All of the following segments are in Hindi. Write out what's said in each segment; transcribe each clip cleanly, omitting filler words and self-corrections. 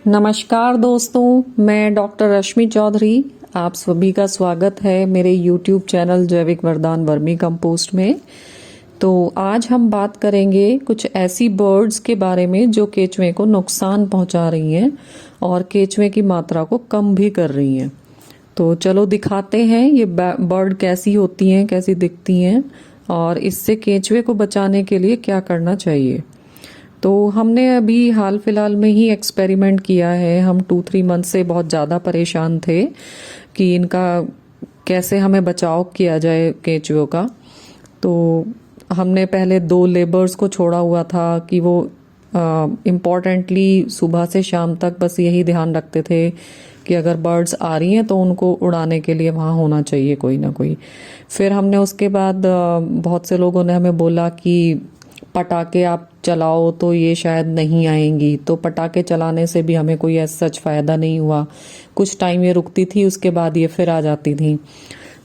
नमस्कार दोस्तों, मैं डॉक्टर रश्मि चौधरी। आप सभी का स्वागत है मेरे YouTube चैनल जैविक वरदान वर्मी कंपोस्ट में। तो आज हम बात करेंगे कुछ ऐसी बर्ड्स के बारे में जो केचुए को नुकसान पहुंचा रही हैं और केचुए की मात्रा को कम भी कर रही हैं। तो चलो दिखाते हैं ये बर्ड कैसी होती हैं, कैसी दिखती हैं और इससे केचुए को बचाने के लिए क्या करना चाहिए। तो हमने अभी हाल फिलहाल में ही एक्सपेरिमेंट किया है। हम 2-3 मंथ से बहुत ज़्यादा परेशान थे कि इनका कैसे हमें बचाव किया जाए केचुओं का। तो हमने पहले 2 लेबर्स को छोड़ा हुआ था कि वो इम्पॉर्टेंटली सुबह से शाम तक बस यही ध्यान रखते थे कि अगर बर्ड्स आ रही हैं तो उनको उड़ाने के लिए वहाँ होना चाहिए कोई ना कोई। फिर हमने उसके बाद बहुत से लोगों ने हमें बोला कि पटाखे आप चलाओ तो ये शायद नहीं आएंगी। तो पटाखे चलाने से भी हमें कोई ऐसा सच फायदा नहीं हुआ। कुछ टाइम ये रुकती थी, उसके बाद ये फिर आ जाती थी।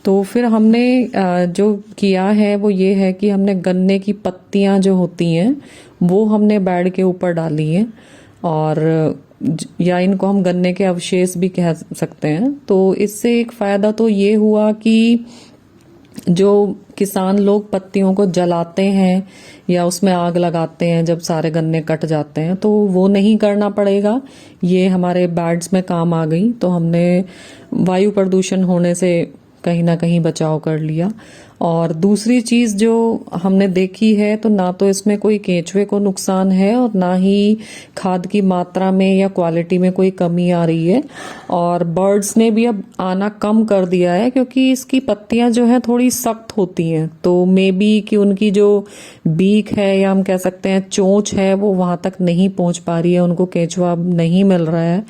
तो फिर हमने जो किया है वो ये है कि हमने गन्ने की पत्तियां जो होती हैं वो हमने बेड के ऊपर डाली हैं, और या इनको हम गन्ने के अवशेष भी कह सकते हैं। तो इससे एक फायदा तो ये हुआ कि जो किसान लोग पत्तियों को जलाते हैं या उसमें आग लगाते हैं जब सारे गन्ने कट जाते हैं, तो वो नहीं करना पड़ेगा। ये हमारे बैड्स में काम आ गई। तो हमने वायु प्रदूषण होने से कहीं ना कहीं बचाव कर लिया। और दूसरी चीज जो हमने देखी है, तो ना तो इसमें कोई केंचुए को नुकसान है और ना ही खाद की मात्रा में या क्वालिटी में कोई कमी आ रही है। और बर्ड्स ने भी अब आना कम कर दिया है क्योंकि इसकी पत्तियां जो है थोड़ी सख्त होती हैं। तो मे बी कि उनकी जो बीक है या हम कह सकते हैं चोंच है वो वहां तक नहीं पहुंच पा रही है, उनको केंचुआ अब नहीं मिल रहा है।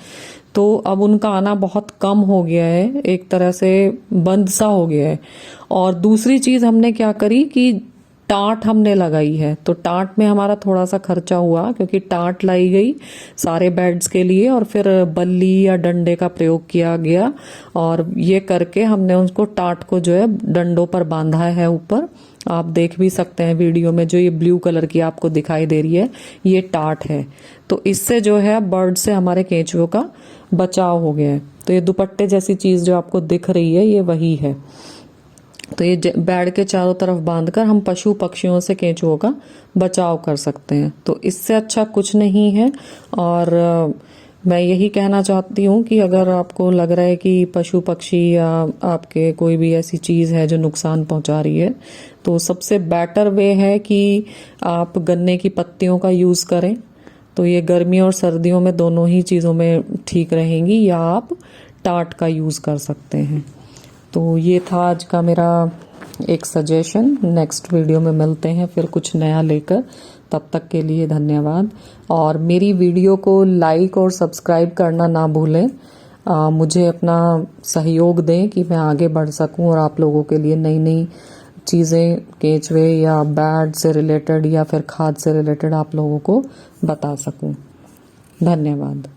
तो अब उनका आना बहुत कम हो गया है, एक तरह से बंद सा हो गया है। और दूसरी चीज हमने क्या करी कि टाट हमने लगाई है। तो टाट में हमारा थोड़ा सा खर्चा हुआ क्योंकि टाट लाई गई सारे बेड्स के लिए, और फिर बल्ली या डंडे का प्रयोग किया गया। और ये करके हमने उसको टाट को जो है डंडों पर बांधा है ऊपर। आप देख भी सकते हैं वीडियो में, जो ये ब्लू कलर की आपको दिखाई दे रही है ये टाट है। तो इससे जो है बर्ड से हमारे केंचुओं का बचाव हो गया है। तो ये दुपट्टे जैसी चीज जो आपको दिख रही है ये वही है। तो ये बेड के चारों तरफ बांधकर हम पशु पक्षियों से केंचुओं का बचाव कर सकते हैं। तो इससे अच्छा कुछ नहीं है। और मैं यही कहना चाहती हूँ कि अगर आपको लग रहा है कि पशु पक्षी या आपके कोई भी ऐसी चीज है जो नुकसान पहुंचा रही है, तो सबसे बेटर वे है कि आप गन्ने की पत्तियों का यूज करें। तो ये गर्मी और सर्दियों में दोनों ही चीजों में ठीक रहेंगी, या आप टाट का यूज कर सकते हैं। तो ये था आज का मेरा एक सजेशन। नेक्स्ट वीडियो में मिलते हैं फिर कुछ नया लेकर। तब तक के लिए धन्यवाद। और मेरी वीडियो को लाइक और सब्सक्राइब करना ना भूलें। मुझे अपना सहयोग दें कि मैं आगे बढ़ सकूं और आप लोगों के लिए नई नई चीज़ें केंचुए या बैड से रिलेटेड या फिर खाद से रिलेटेड आप लोगों को बता सकूं। धन्यवाद।